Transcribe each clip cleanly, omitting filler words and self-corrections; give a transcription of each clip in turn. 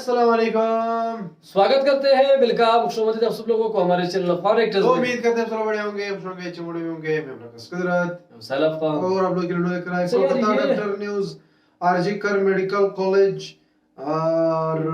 अस्सलाम वालेकुम। स्वागत करते हैं वेलकम खुशनुमा आप सब लोगों को हमारे चैनल फॉर एक्टर्स तो में। उम्मीद करते हैं सब लोग बढ़िया होंगे, खुश होंगे, अच्छे मूड में होंगे। मैं अपना कुदरत सैलाब खान और आप लोग के लिए लेकर आए सही कोलकाता यार, ये- डॉक्टर न्यूज, आरजी कर मेडिकल कॉलेज और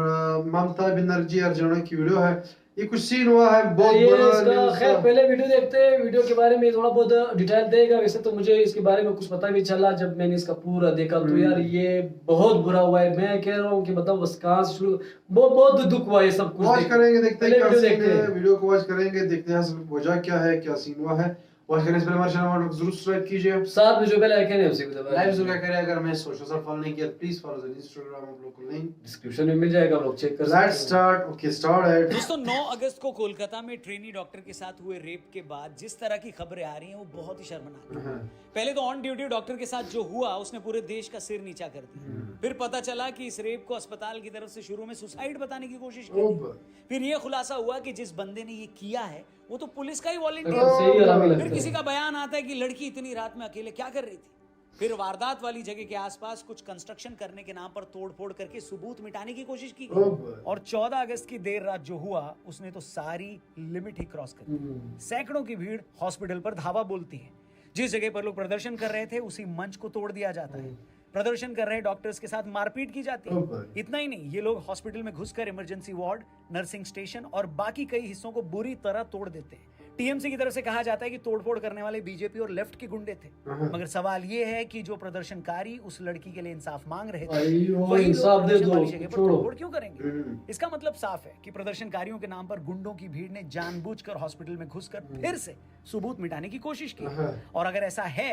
ममता बनर्जी अर्जुना की वीडियो है। ये कुछ सीन हुआ है बहुत ये बड़ा इसका न्यूज़ खैर का। पहले वीडियो देखते हैं, वीडियो के बारे में थोड़ा बहुत डिटेल देगा। वैसे तो मुझे इसके बारे में कुछ पता भी चला जब मैंने इसका पूरा देखा, तो यार ये बहुत बुरा हुआ है। मैं कह रहा हूँ कि मतलब बस कहाँ से शुरू, बहुत बहुत दुख हुआ है सब कुछ वॉच करेंगे, देखते हैं क्या वीडियो सीन देखते है। हैं। वीडियो को वॉच करेंगे, देखते हैं असल वजह क्या है, क्या सीन हुआ है। वॉच करने से पहले हमारे चैनल को जरूर सब्सक्राइब कीजिए। साथ में जो बेल आइकन है उसे भी दबाएं। लाइव जरूर करें। अगर मैं सोशल साइट फॉलो नहीं किया प्लीज फॉलो द इंस्टाग्राम, आप लोग को लिंक डिस्क्रिप्शन में मिल जाएगा, आप लोग चेक कर सकते लेट्स हैं। स्टार्ट। Okay start. दोस्तों 9 अगस्त को कोलकाता में ट्रेनी डॉक्टर के साथ हुए रेप के बाद जिस तरह की खबरें आ रही हैं वो बहुत ही शर्मनाक है। पहले तो ऑन ड्यूटी डॉक्टर के साथ जो हुआ उसने पूरे देश का सिर नीचा कर दिया। फिर पता चला कि इस रेप को अस्पताल की तरफ से शुरू में सुसाइड बताने की कोशिश की थी। फिर ये खुलासा हुआ कि जिस बंदे ने ये किया है वो तो पुलिस का ही वॉलंटियर सही हरामी है। लगता फिर है। किसी का बयान आता है कि लड़की इतनी रात में अकेले क्या कर रही थी। फिर वारदात वाली जगह के आसपास कुछ कंस्ट्रक्शन करने के नाम पर तोड़फोड़ करके सबूत मिटाने की कोशिश की गई। और 14 अगस्त की देर रात जो हुआ उसने तो सारी लिमिट ही क्रॉस कर दी। सैकड़ों की भीड़ हॉस्पिटल पर धावा बोलती है। जिस जगह पर लोग प्रदर्शन कर रहे थे उसी मंच को तोड़ दिया जाता है। प्रदर्शन कर रहे डॉक्टर्स के साथ मारपीट की जाती है। इतना ही नहीं, ये लोग हॉस्पिटल में घुसकर इमरजेंसी वार्ड, नर्सिंग स्टेशन और बाकी कई हिस्सों को बुरी तरह तोड़ देते हैं। टीएमसी की तरफ से कहा जाता है कि तोड़फोड़ करने वाले बीजेपी और लेफ्ट के गुंडे थे। मगर सवाल ये है कि जो प्रदर्शनकारी उस लड़की के लिए इंसाफ मांग रहे थे वो वही लोग इंसाफ दे प्रदर्शन दो, वाली जगह पर छोड़ो। तोड़फोड़ क्यों करेंगे? इसका मतलब साफ है कि प्रदर्शनकारियों के नाम पर गुंडों की भीड़ ने जानबूझकर हॉस्पिटल में घुसकर फिर से सबूत मिटाने की कोशिश की। और अगर ऐसा है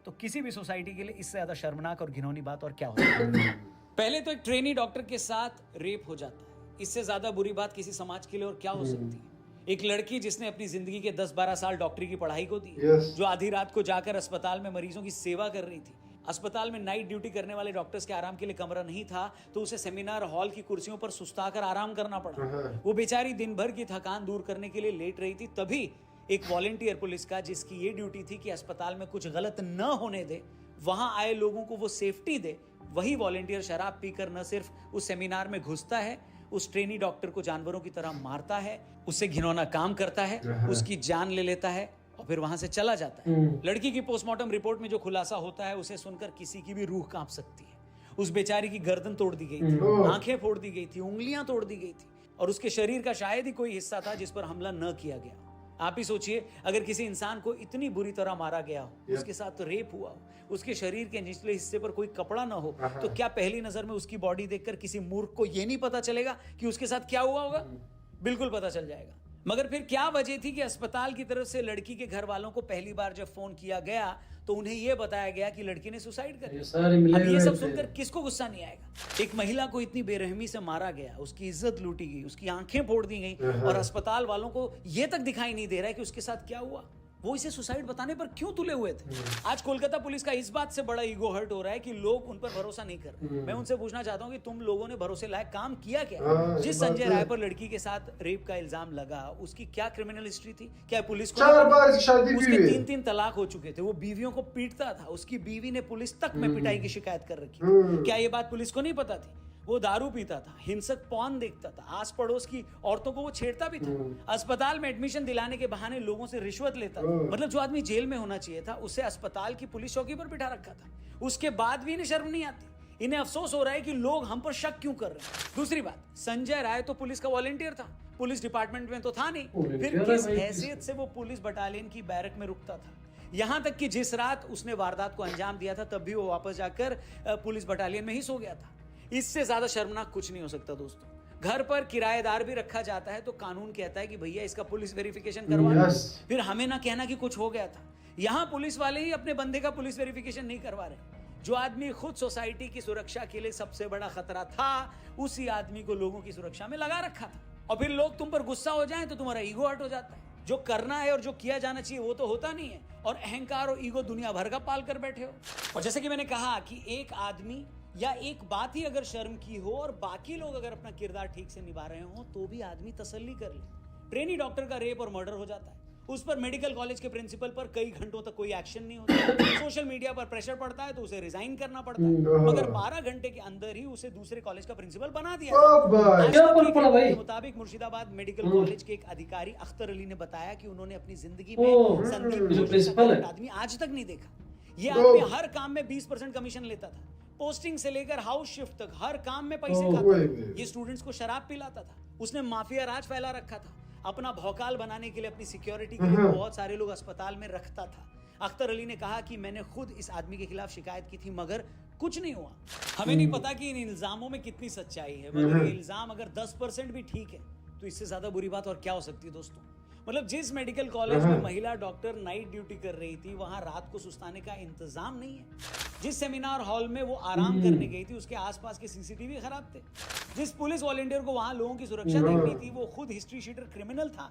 तो किसी भी सोसाइटी के लिए इससे ज्यादा शर्मनाक और घिनौनी बात और क्या हो सकती है? पहले तो एक ट्रेनी डॉक्टर के साथ रेप हो जाता है, इससे ज्यादा बुरी बात किसी समाज के लिए और क्या हो सकती है? एक लड़की जिसने अपनी जिंदगी के 10-12 साल डॉक्टरी की पढ़ाई को दी, जो आधी रात को जाकर अस्पताल में मरीजों की सेवा कर रही थी। अस्पताल में नाइट ड्यूटी करने वाले डॉक्टर्स के आराम के लिए कमरा नहीं था तो उसे सेमिनार हॉल की कुर्सियों पर सुस्ताकर आराम करना पड़ा। वो बेचारी दिन भर की थकान दूर करने के लिए लेट रही थी, तभी एक वॉलेंटियर पुलिस का, जिसकी ये ड्यूटी थी कि अस्पताल में कुछ गलत न होने दे, वहां आए लोगों को वो सेफ्टी दे, वही वॉलेंटियर शराब पीकर न सिर्फ उस सेमिनार में घुसता है, उस ट्रेनी डॉक्टर को जानवरों की तरह मारता है, उससे घिनौना काम करता है, उसकी जान ले लेता है और फिर वहां से चला जाता है। लड़की की पोस्टमार्टम रिपोर्ट में जो खुलासा होता है उसे सुनकर किसी की भी रूह कांप सकती है। उस बेचारी की गर्दन तोड़ दी गई थी, आंखें फोड़ दी गई थी, उंगलियां तोड़ दी गई थी और उसके शरीर का शायद ही कोई हिस्सा था जिस पर हमला न किया गया। आप ही सोचिए, अगर किसी इंसान को इतनी बुरी तरह मारा गया हो, उसके साथ तो रेप हुआ हो, उसके शरीर के निचले हिस्से पर कोई कपड़ा ना हो, तो क्या पहली नजर में उसकी बॉडी देखकर किसी मूर्ख को यह नहीं पता चलेगा कि उसके साथ क्या हुआ होगा? बिल्कुल पता चल जाएगा। मगर फिर क्या वजह थी कि अस्पताल की तरफ से लड़की के घर वालों को पहली बार जब फोन किया गया तो उन्हें यह बताया गया कि लड़की ने सुसाइड कर लिया। अब ये सब सुनकर किसको गुस्सा नहीं आएगा? एक महिला को इतनी बेरहमी से मारा गया, उसकी इज्जत लूटी गई, उसकी आंखें फोड़ दी गई और अस्पताल वालों को यह तक दिखाई नहीं दे रहा है कि उसके साथ क्या हुआ। वो इसे सुसाइड बताने पर क्यों तुले हुए थे? आज कोलकाता पुलिस का इस बात से बड़ा ईगो हर्ट हो रहा है कि लोग उन पर भरोसा नहीं कर रहे। मैं उनसे पूछना चाहता हूँ कि तुम लोगों ने भरोसे लायक काम किया क्या? जिस संजय राय पर लड़की के साथ रेप का इल्जाम लगा, उसकी क्या क्रिमिनल हिस्ट्री थी? क्या पुलिस को 4 बार शादी उसके हुई है। 3 तलाक हो चुके थे, वो बीवियों को पीटता था, उसकी बीवी ने पुलिस तक में पिटाई की शिकायत कर रखी थी। क्या ये बात पुलिस को नहीं पता थी? वो दारू पीता था, हिंसक पॉर्न देखता था, आस पड़ोस की औरतों को वो छेड़ता भी था, अस्पताल में एडमिशन दिलाने के बहाने लोगों से रिश्वत लेता था। मतलब जो आदमी जेल में होना चाहिए था उसे अस्पताल की पुलिस चौकी पर बिठा रखा था। उसके बाद भी इन्हें शर्म नहीं आती। इन्हें अफसोस हो रहा है कि लोग हम पर शक क्यों कर रहे हैं। दूसरी बात, संजय राय तो पुलिस का वॉलंटियर था, पुलिस डिपार्टमेंट में तो था नहीं, फिर किस हैसियत से वो पुलिस बटालियन की बैरक में रुकता था? यहां तक कि जिस रात उसने वारदात को अंजाम दिया था तब भी वो वापस जाकर पुलिस बटालियन में ही सो गया था। इससे ज्यादा शर्मनाक कुछ नहीं हो सकता दोस्तों। घर पर किराएदार भी रखा जाता है तो कानून कहता है कि भैया इसका पुलिस वेरिफिकेशन करवा लो, फिर हमें ना कहना कि कुछ हो गया था। यहाँ पुलिस वाले ही अपने बंदे का पुलिस वेरिफिकेशन नहीं करवा रहे। जो आदमी खुद सोसाइटी की सुरक्षा के लिए सबसे बड़ा खतरा था, उसी आदमी को लोगों की सुरक्षा में लगा रखा था। और फिर लोग तुम पर गुस्सा हो जाएं तो तुम्हारा ईगो हर्ट हो जाता है। जो करना है और जो किया जाना चाहिए वो तो होता नहीं है, और अहंकार और ईगो दुनिया भर का पाल कर बैठे हो। और जैसे कि मैंने कहा कि एक आदमी या एक बात ही अगर शर्म की हो और बाकी लोग अगर अपना किरदार ठीक से निभा रहे हो तो भी आदमी तसल्ली कर ले। ट्रेनी डॉक्टर का रेप और मर्डर हो जाता है, उस पर मेडिकल कॉलेज के प्रिंसिपल पर कई घंटों तक कोई एक्शन नहीं होता। सोशल मीडिया पर प्रेशर पड़ता है तो उसे रिजाइन करना पड़ता है, मगर 12 घंटे के अंदर ही उसे दूसरे कॉलेज का प्रिंसिपल बना दिया। क्या फर्क पड़ा भाई? के मुताबिक मुर्शिदाबाद मेडिकल कॉलेज के एक अधिकारी अख्तर अली ने बताया कि उन्होंने अपनी जिंदगी में संदीप जो जोशी प्रिंसिपल है। जैसा आदमी आज तक नहीं देखा। ये आदमी हर काम में 20% कमीशन लेता था, पोस्टिंग से लेकर हाउस शिफ्ट तक हर काम में पैसे खाता था। ये स्टूडेंट्स को शराब पिलाता था, उसने माफिया राज फैला रखा था, अपना भौकाल बनाने के लिए, अपनी सिक्योरिटी के लिए बहुत सारे लोग अस्पताल में रखता था। अख्तर अली ने कहा कि मैंने खुद इस आदमी के खिलाफ शिकायत की थी मगर कुछ नहीं हुआ। हमें नहीं पता कि इन इल्जामों में कितनी सच्चाई है, मगर ये इल्जाम अगर 10% भी ठीक है तो इससे ज्यादा बुरी बात और क्या हो सकती है दोस्तों। मतलब जिस मेडिकल कॉलेज में महिला डॉक्टर नाइट ड्यूटी कर रही थी वहां रात को सुस्ताने का इंतजाम नहीं है। जिस सेमिनार हॉल में वो आराम करने गई थी उसके आसपास के सीसीटीवी खराब थे। जिस पुलिस वॉलंटियर को वहां लोगों की सुरक्षा देखनी थी वो खुद हिस्ट्री शीटर क्रिमिनल था।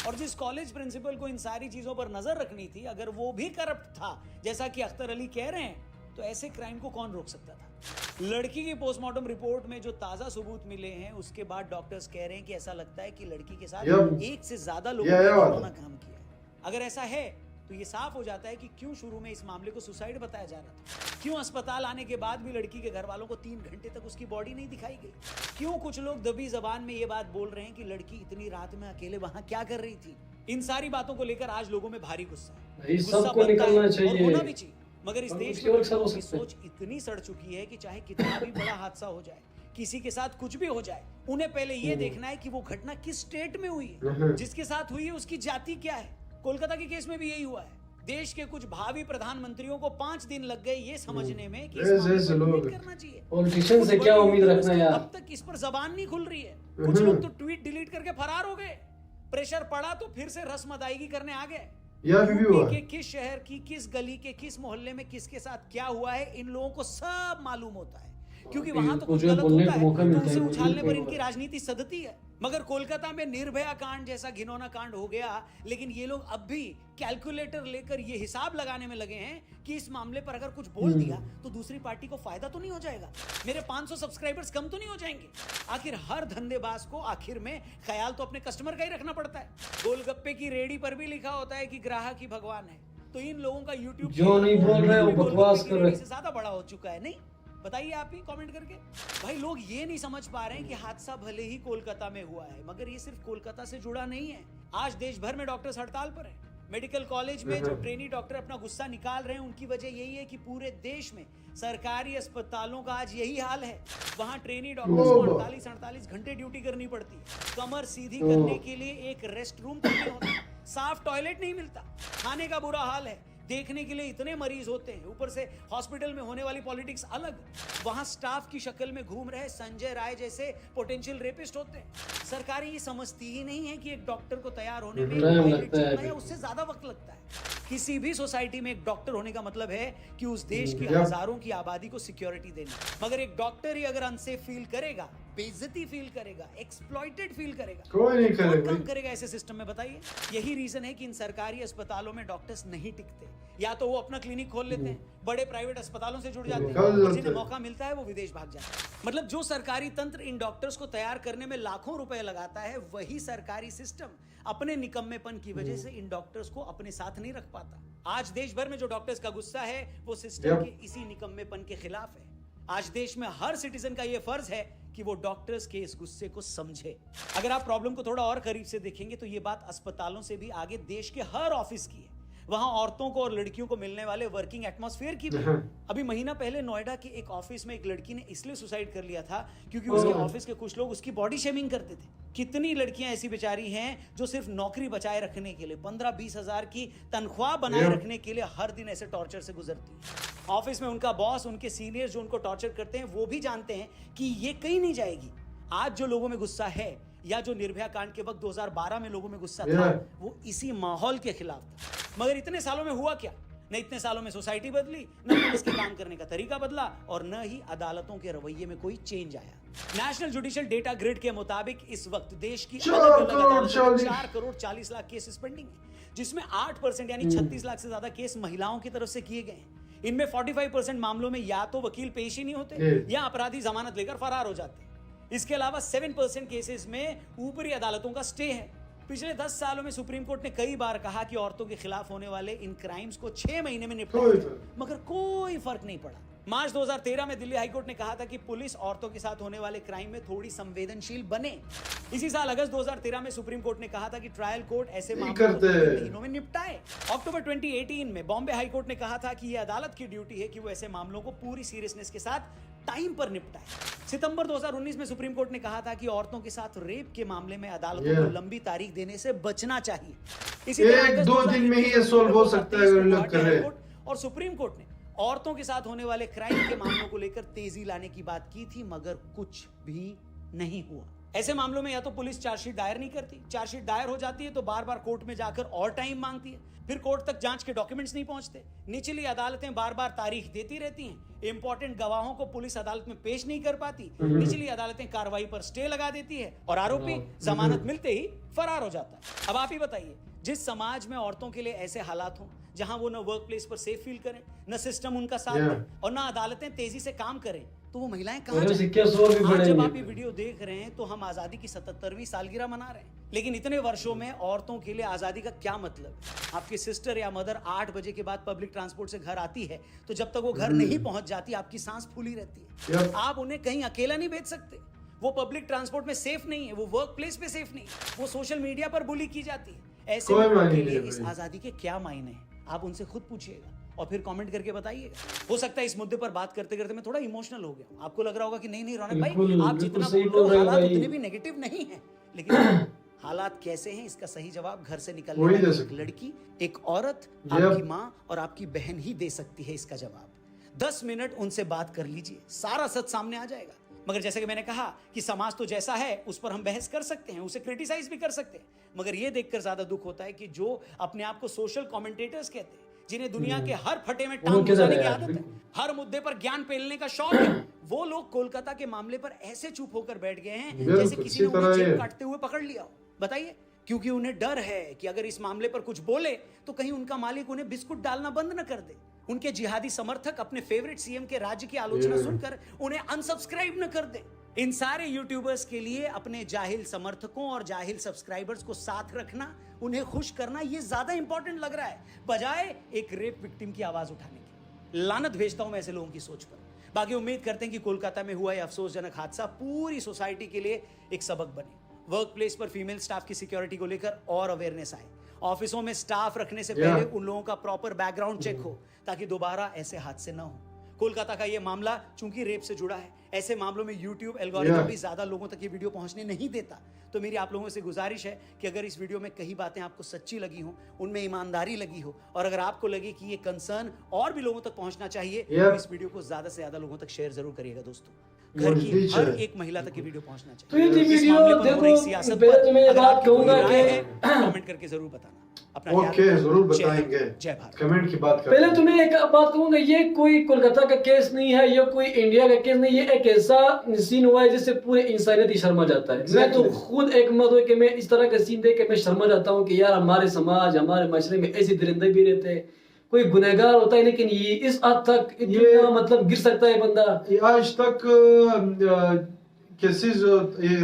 और जिस कॉलेज प्रिंसिपल को इन सारी चीजों पर नजर रखनी थी अगर वो भी करप्ट था जैसा कि अख्तर अली कह रहे हैं तो ऐसे क्राइम को कौन रोक सकता था। लड़की की पोस्टमार्टम रिपोर्ट में जो ताजा सबूत मिले हैं उसके बाद डॉक्टर्स कह रहे हैं कि ऐसा लगता है कि लड़की के साथ एक से ज्यादा लोगों ने कोरोना काम किया है। अगर ऐसा है तो ये साफ हो जाता है कि क्यों शुरू में इस मामले को सुसाइड बताया जा रहा था, क्यों अस्पताल आने के बाद भी लड़की के घर वालों को 3 घंटे तक उसकी बॉडी नहीं दिखाई गई, क्यों कुछ लोग दबी जबान में ये बात बोल रहे हैं कि लड़की इतनी रात में अकेले वहां क्या कर रही थी। इन सारी बातों को लेकर आज लोगों में भारी गुस्सा है, सबको निकलना चाहिए, होना भी चाहिए। मगर इस देश में लोगों की सोच इतनी सड़ चुकी है कि चाहे कितना भी बड़ा हादसा हो जाए, किसी के साथ कुछ भी हो जाए, उन्हें पहले ये देखना है कि वो घटना किस स्टेट में हुई है, जिसके साथ हुई है उसकी जाति क्या है। कोलकाता के केस में भी यही हुआ है। देश के कुछ भावी प्रधानमंत्रियों को 5 दिन लग गए ये समझने में कि इस मामले पर ट्वीट करना चाहिए। पॉलिटिशियन से क्या उम्मीद रखना यार, अब तक इस पर जबान नहीं खुल रही है। कुछ लोग तो ट्वीट डिलीट करके फरार हो गए, प्रेशर पड़ा तो फिर से रस्म अदायगी करने आ गए। यूपी के किस शहर की किस गली के किस मोहल्ले में किसके साथ क्या हुआ है इन लोगों को सब मालूम होता है, क्योंकि वहां तो कुछ गलत होता है तो उसे उछालने पर इनकी राजनीति सदती है। मगर कोलकाता में निर्भया कांड जैसा घिनौना कांड हो गया, लेकिन ये लोग अब भी कैलकुलेटर लेकर ये हिसाब लगाने में लगे हैं कि इस मामले पर अगर कुछ बोल दिया तो दूसरी पार्टी को फायदा तो नहीं हो जाएगा, मेरे 500 सब्सक्राइबर्स कम तो नहीं हो जाएंगे। आखिर हर धंधेबाज को आखिर में ख्याल तो अपने कस्टमर का ही रखना पड़ता है। गोलगप्पे की रेडी पर भी लिखा होता है कि ग्राहक ही भगवान है, तो इन लोगों का यूट्यूब जो नहीं बोल रहे वो बकवास कर रहे हैं, ज्यादा बड़ा हो चुका है। नहीं बताइए आप ही कमेंट करके। भाई लोग ये नहीं समझ पा रहे हैं कि हादसा भले ही कोलकाता में हुआ है मगर ये सिर्फ कोलकाता से जुड़ा नहीं है। आज देश भर में डॉक्टर्स हड़ताल पर हैं। मेडिकल कॉलेज में जो ट्रेनी डॉक्टर अपना गुस्सा निकाल रहे हैं उनकी वजह यही है कि पूरे देश में सरकारी अस्पतालों का आज यही हाल है। वहां ट्रेनी डॉक्टर्स को 48 घंटे ड्यूटी करनी पड़ती है। कमर सीधी करने के लिए एक रेस्ट रूम तक नहीं होता, साफ टॉयलेट नहीं मिलता, खाने का बुरा हाल है, देखने के लिए इतने मरीज होते हैं, ऊपर से हॉस्पिटल में होने वाली पॉलिटिक्स अलग। वहां स्टाफ की शक्ल में घूम रहे संजय राय जैसे पोटेंशियल रेपिस्ट होते हैं। सरकार ये समझती ही नहीं है कि एक डॉक्टर को तैयार होने में उससे ज्यादा वक्त लगता है। किसी भी सोसाइटी में एक डॉक्टर होने का मतलब है कि उस देश की हजारों की आबादी को सिक्योरिटी देनी। मगर एक डॉक्टर ही अगर अनसेफ फील करेगा, बेइज्जती फील करेगा, एक्सप्लॉइटेड फील करेगा, कोई नहीं करेगा, काम करेगा ऐसे सिस्टम में बताइए। यही रीजन है कि इन सरकारी अस्पतालों में डॉक्टर्स नहीं टिकते। या तो वो अपना क्लिनिक खोल लेते हैं, बड़े प्राइवेट अस्पतालों से जुड़ जाते हैं, जिन्हें मौका मिलता है वो विदेश भाग जाते हैं। मतलब जो सरकारी तंत्र इन डॉक्टर्स को तैयार करने में लाखों रुपए लगाता है, वही सरकारी सिस्टम अपने निकम्मेपन की वजह से इन डॉक्टर्स को अपने साथ नहीं रख पाता। आज देश भर में जो डॉक्टर्स का गुस्सा है वो सिस्टम के इसी निकम्मेपन के खिलाफ है। आज देश में हर सिटीजन का ये फर्ज है कि वो डॉक्टर्स के इस गुस्से को समझे। अगर आप प्रॉब्लम को थोड़ा और करीब से देखेंगे तो ये बात अस्पतालों से भी आगे देश के हर ऑफिस की है। वहां औरतों को और लड़कियों को मिलने वाले वर्किंग एटमॉस्फेयर की भी। अभी महीना पहले नोएडा के एक ऑफिस में एक लड़की ने इसलिए सुसाइड कर लिया था क्योंकि उसके ऑफिस के कुछ लोग उसकी बॉडी शेमिंग करते थे। कितनी लड़कियां ऐसी बेचारी हैं जो सिर्फ नौकरी बचाए रखने के लिए 15-20 हजार की तनख्वाह बनाए रखने के लिए हर दिन ऐसे टॉर्चर से गुजरती है। ऑफिस में उनका बॉस, उनके सीनियर जो उनको टॉर्चर करते हैं वो भी जानते हैं कि ये कहीं नहीं जाएगी। आज जो लोगों में गुस्सा है या जो निर्भया कांड के वक्त 2012 में लोगों में गुस्सा था वो इसी माहौल के खिलाफ था। मगर इतने सालों में हुआ क्या? न इतने सालों में सोसाइटी बदली, न इसके काम करने का तरीका बदला और न ही अदालतों के रवैये में कोई चेंज आया। नेशनल जुडिशियल डेटा ग्रिड के मुताबिक इस वक्त देश की 4 करोड़ 40 लाख केसेस पेंडिंग है, जिसमें 8% यानी 36 लाख से ज्यादा केस महिलाओं की तरफ से किए गए हैं। इनमें 45% मामलों में या तो वकील पेश ही नहीं होते या अपराधी जमानत लेकर फरार हो जाते हैं। इसके अलावा 7% केसेस में ऊपरी अदालतों का स्टे है। पिछले 10 सालों में सुप्रीम कोर्ट ने कई बार कहा कि औरतों के खिलाफ होने वाले इन क्राइम्स को 6 महीने में निपटाया कोई जाए, फर्क मगर कोई फर्क नहीं पड़ा। मार्च 2013 में दिल्ली हाईकोर्ट ने कहा था कि पुलिस औरतों के साथ होने वाले क्राइम में थोड़ी संवेदनशील बने। इसी साल अगस्त 2013 में सुप्रीम कोर्ट ने कहा था कि ट्रायल कोर्ट ऐसे मामलों को करते हैं। 3 महीनों में निपटाए। अक्टूबर 2018 में बॉम्बे हाईकोर्ट ने कहा था कि यह अदालत की ड्यूटी है कि वो ऐसे मामलों को पूरी सीरियसनेस के साथ टाइम पर निपटाए। सितंबर 2019 में सुप्रीम कोर्ट ने कहा था कि औरतों के साथ रेप के मामले में अदालतों को लंबी तारीख देने से बचना चाहिए। इसी तरह एक अगस्त दो दिन में ही ये सॉल्व हो सकता है अगर लोग गुवाहाटी करें। हाईकोर्ट और सुप्रीम कोर्ट ने औरतों के साथ होने वाले क्राइम के मामलों को लेकर तेजी लाने की बात की थी, मगर कुछ भी नहीं हुआ। ऐसे मामलों में या तो पुलिस चार्जशीट दायर नहीं करती, चार्जशीट दायर हो जाती है तो बार बार कोर्ट में जाकर और टाइम मांगती है, फिर कोर्ट तक जांच के डॉक्यूमेंट्स नहीं पहुंचते, निचली अदालतें बार बार तारीख देती रहती हैं, इंपॉर्टेंट गवाहों को पुलिस अदालत में पेश नहीं कर पाती, निचली अदालतें कार्रवाई पर स्टे लगा देती है और आरोपी जमानत मिलते ही फरार हो जाता है। अब आप ही बताइए, जिस समाज में औरतों के लिए ऐसे हालात हों जहां वो न वर्क प्लेस पर सेफ फील करें, न सिस्टम उनका साथ दे और न अदालतें तेजी से काम करें, तो वो महिलाएं कहां जाएं? आज जब आप ये वीडियो देख रहे हैं तो हम आजादी की 77वीं सालगिरह मना रहे हैं, लेकिन इतने वर्षों में औरतों के लिए आजादी का क्या मतलब? आपकी सिस्टर या मदर 8 बजे के बाद पब्लिक ट्रांसपोर्ट से घर आती है तो जब तक वो घर नहीं पहुंच जाती आपकी सांस फूली रहती है। आप उन्हें कहीं अकेला नहीं भेज सकते, वो पब्लिक ट्रांसपोर्ट में सेफ नहीं है, वो वर्क प्लेस पे सेफ नहीं है, वो सोशल मीडिया पर बुली की जाती है। ऐसे लोगों के लिए इस आजादी के क्या मायने हैं? आप उनसे खुद पूछिएगा और फिर कमेंट करके बताइएगा। हो सकता है इस मुद्दे पर बात करते करते मैं थोड़ा इमोशनल हो गया, आपको लग रहा होगा कि नहीं रौनक भाई आप जितना बोल रहे हो हालात उतने भी नेगेटिव नहीं है, लेकिन हालात कैसे हैं इसका सही जवाब घर से निकलने वाली एक लड़की, एक औरत, आपकी माँ और आपकी बहन ही दे सकती है इसका जवाब। 10 मिनट उनसे बात कर लीजिए, सारा सच सामने आ जाएगा। मगर जैसे कि मैंने कहा कि समाज तो जैसा है उस पर हम बहस कर सकते हैं, उसे क्रिटिसाइज भी कर सकते हैं, मगर यह देखकर ज्यादा दुख होता है कि जो अपने आप को सोशल कमेंटेटर्स कहते हैं, जिन्हें दुनिया के हर फटे में टांग घुसाने की आदत है, हर मुद्दे पर ज्ञान पेलने का शौक है, वो लोग कोलकाता के मामले पर ऐसे चुप होकर बैठ गए हैं जैसे किसी ने उन्हें जेब काटते हुए पकड़ लिया हो। बताइए, क्योंकि उन्हें डर है कि अगर इस मामले पर कुछ बोले तो कहीं उनका मालिक उन्हें बिस्कुट डालना बंद न कर दे, उनके जिहादी समर्थक अपने फेवरेट सीएम के राज्य की आलोचना सुनकर उन्हें अनसब्सक्राइब न कर दे। इन सारे यूट्यूबर्स के लिए अपने जाहिल समर्थकों और जाहिल सब्सक्राइबर्स को साथ रखना, उन्हें खुश करना, ये ज्यादा इंपॉर्टेंट लग रहा है बजाय एक रेप विक्टिम की आवाज उठाने की। लानत भेजता हूं मैं ऐसे लोगों की सोच पर। बाकी उम्मीद करते हैं कि कोलकाता में हुआ यह अफसोसजनक हादसा पूरी सोसाइटी के लिए एक सबक बने। वर्क प्लेस पर फीमेल स्टाफ की सिक्योरिटी को लेकर और अवेयरनेस आए, ऑफिसों में स्टाफ रखने से पहले उन लोगों का प्रॉपर बैकग्राउंड चेक हो ताकि दोबारा ऐसे हादसे न हो। कोलकाता का ये मामला चूंकि रेप से जुड़ा है, ऐसे मामलों में यूट्यूब एल्गोरिथम भी ज्यादा लोगों तक ये वीडियो पहुंचने नहीं देता। तो मेरी आप लोगों से गुजारिश है कि अगर इस वीडियो में कई बातें आपको सच्ची लगी हो, उनमें ईमानदारी लगी हो, और अगर आपको लगे कि ये कंसर्न और भी लोगों तक पहुंचना चाहिए, तो इस वीडियो को ज्यादा से ज्यादा लोगों तक शेयर जरूर करिएगा दोस्तों। घर की हर एक महिला तक ये वीडियो पहुंचना चाहिए। तो ये वीडियो देखो, पहले तो मैं ये बात कहूंगा कि कमेंट करके जरूर बताना। ओके, जरूर बताएंगे, कमेंट की बात करें। पहले तुम्हें एक बात कहूंगा, ये कोई कोलकाता का केस नहीं है, ये कोई इंडिया का केस नहीं, ये एक ऐसा सीन हुआ है जिससे पूरे इंसानियत ही शर्मा जाता है। मैं तो खुद एक मत हो कि मैं इस तरह का सीन देख के मैं शर्मा जाता हूँ कि यार हमारे समाज, हमारे माशरे में ऐसे दरिंदे भी रहते हैं, कोई गुनहगार होता है लेकिन ये इस हद तक इतना मतलब गिर सकता है बंदा। आज तक केसेस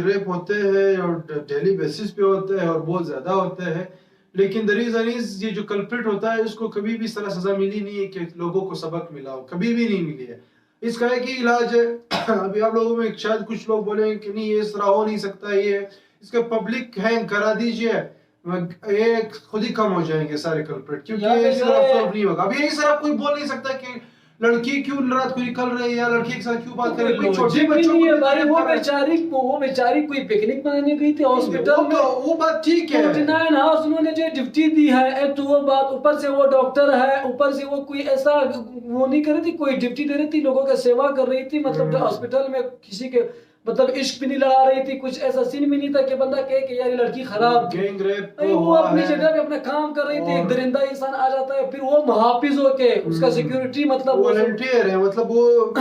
रेप होते हैं और डेली बेसिस पे होते हैं और बहुत ज्यादा होते हैं, लेकिन द रीजन इज ये जो कल्प्रिट होता है इसको कभी भी इस तरह सजा मिली नहीं है कि लोगों को सबक मिला हो, कभी भी नहीं मिली है। इसका एक ही इलाज है, अभी आप लोगों में शायद कुछ लोग बोले कि नहीं ये इस तरह हो नहीं सकता, ये इसका पब्लिक हैंग करा दीजिए, ये खुद ही कम हो जाएंगे सारे कल्प्रिट, क्योंकि ये इस तरह सॉल्व नहीं होगा। अभी इस तरह कोई बोल नहीं सकता कि लड़की क्यों रात को निकल रही है या लड़की के साथ क्यों बात कर रही है, छोटे बच्चों को वो बेचारी कोई पिकनिक मनाने गई थी हॉस्पिटल में, वो बात ठीक है, 49 आवर्स उन्होंने जो ड्यूटी दी है, एक तो वो बात, ऊपर से वो डॉक्टर है, ऊपर से वो कोई ऐसा वो नहीं कर रही थी, कोई ड्यूटी दे रही थी, लोगों का सेवा कर रही थी, मतलब हॉस्पिटल में किसी के मतलब इश्क भी नहीं लड़ा रही थी, कुछ ऐसा सीन भी नहीं था कि बंदा कहे कि यार ये लड़की खराब, गैंग रेप वो अपनी जगह पे अपना काम कर रही थी। एक दरिंदा इंसान आ जाता है, फिर वो मुहाफिज होके उसका सिक्योरिटी मतलब वॉलंटियर है, मतलब वो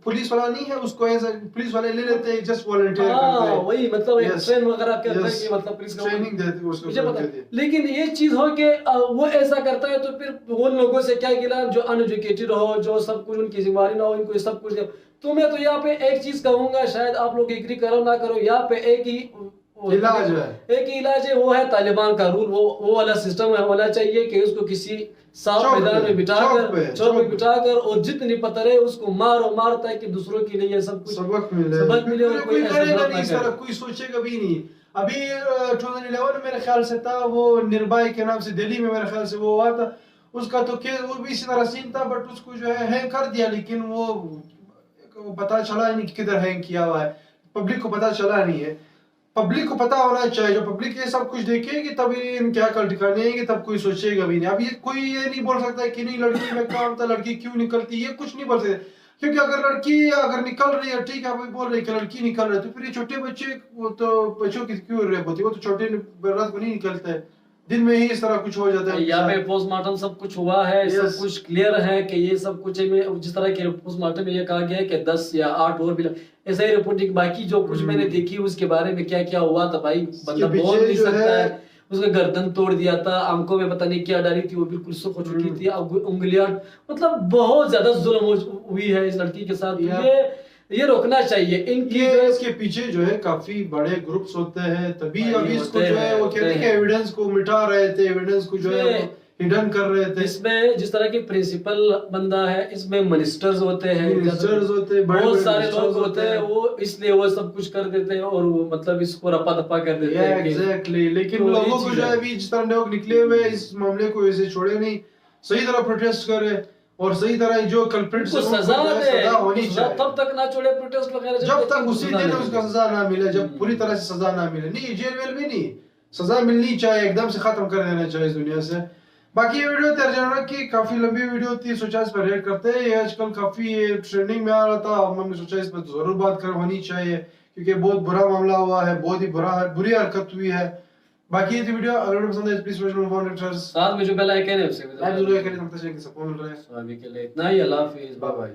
पुलिस वाला नहीं है, उसको ऐसा पुलिस वाले ले लेते हैं, जस्ट वॉलंटियर करते हैं, वही मतलब एक ट्रेन वगैरह के अंदर की मतलब पुलिस ट्रेनिंग देते हैं उसको, मुझे पता है। लेकिन ये चीज हो के वो ऐसा करता है तो फिर वो लोगों से क्या गिला जो अनएजुकेटेड हो, जो सब कुछ उनकी जिम्मेदारी ना हो, इनको सब कुछ। तो मैं तो यहाँ पे एक चीज कहूंगा, शायद आप लोग एग्री करो ना करो, यहाँ पे एक ही इलाज है। एक इलाज है, वो है तालिबान का रूल, वो वाला सिस्टम होना चाहिए कि उसको किसी साफ चौक मैदान पे, में बिठाकर, चौक चौक पे पे। बिठाकर और जितनी पत्थर है उसको मार ताकि दूसरों के लिए सब कुछ सबक मिले और कोई ऐसा करेगा गलत नहीं ना इस करे। तरह, कोई सोचेगा भी नहीं। अभी 2011 मेरे ख्याल से था, वो निर्भय के नाम से दिल्ली में मेरे ख्याल से वो हुआ था, उसका तो केस वो भी इसी तरह सीन था, बट उसको जो है हैंग कर दिया, लेकिन वो पता चला नहीं कि किधर हैंग किया हुआ है, पब्लिक को पता चला नहीं है। पब्लिक को पता होना चाहिए, जो पब्लिक ये सब कुछ देखेगी तभी इनके अकल ठिकाने आएंगे, तब कोई सोचेगा भी नहीं। अब ये कोई ये नहीं बोल सकता है कि नहीं लड़की में काम था, लड़की क्यों निकलती, ये कुछ नहीं बोल सकते, क्योंकि अगर लड़की अगर निकल रही है, ठीक है, आप बोल रहे हैं कि लड़की निकल रही है, तो फिर ये छोटे बच्चे, वो तो बच्चों की क्यों रेप होती है, वो तो छोटे रात को नहीं निकलते हैं, दिन में ही इस तरह कुछ हो जाता है। यहाँ पे पोस्टमार्टम सब कुछ हुआ है, सब Yes. कुछ क्लियर है कि ये सब कुछ है। जिस तरह के पोस्टमार्टम में ये कहा गया है कि 10 या 8 और भी ऐसा ही रिपोर्टिंग, बाकी जो कुछ मैंने देखी उसके बारे में क्या क्या हुआ था भाई, बंदा पीछे बोल नहीं जो सकता है- है। उसका गर्दन तोड़ दिया था, आंखों में पता नहीं क्या डाली थी, वो बिल्कुल सुख हो चुकी थी, उंगलियां, मतलब बहुत ज्यादा जुल्म हुई है इस लड़की के साथ। Yeah. ये रोकना चाहिए इनकी ये इसके पीछे जो है काफी बड़े ग्रुप्स होते हैं, तभी भाई अभी इसको होते जो है हैं, वो होते कहते हैं कि हैं। एविडेंस को मिटा रहे थे, एविडेंस को जो है इसमें- हिडन कर रहे थे। इसमें जिस तरह की प्रिंसिपल बंदा है, इसमें मिनिस्टर्स होते हैं, मिनिस्टर्स होते हैं, बहुत बड़े-बड़े सारे मिनिस्टर्स लोग होते हैं, वो इसलिए वो सब कुछ कर देते हैं और वो मतलब इसको रपा दपा कर देते हैं कि- एग्जैक्टली। लेकिन तो ये लोगों को चीज़ जो है। है अभी जिस तरह लोग निकले हुए हैं, इस मामले को ऐसे छोड़े नहीं, सही तरह प्रोटेस्ट करे और सही तरह जो कल्प्रिट्स उसको सजा दे, सजा होनी चाहिए। तब तक ना छोड़े प्रोटेस्ट वगैरह, जब तक उसी दिन उसका सजा ना मिले, जब पूरी तरह से सजा ना मिले, नहीं जेल वेल भी नहीं, सजा मिलनी चाहिए, एकदम से खत्म कर देना चाहिए इस दुनिया से। बाकी ये वीडियो तर्जुमा की काफी लंबी वीडियो थी, सोचा इस पर रेड करते हैं, ये आजकल काफी ट्रेंडिंग में आ रहा था, हमने सोचा इस पर जरूर बात होनी चाहिए, क्योंकि बहुत बुरा मामला हुआ है, बहुत ही बुरी हरकत हुई है। बाकी ये वीडियो अगर आपको पसंद है प्लीज साथ में जो बेल आइकन है उससे भी लाइक जरूर करें, तब तक सपोर्ट मिल रहा है। अभी के लिए इतना ही, अल्लाह हाफिज़, बाय बाय।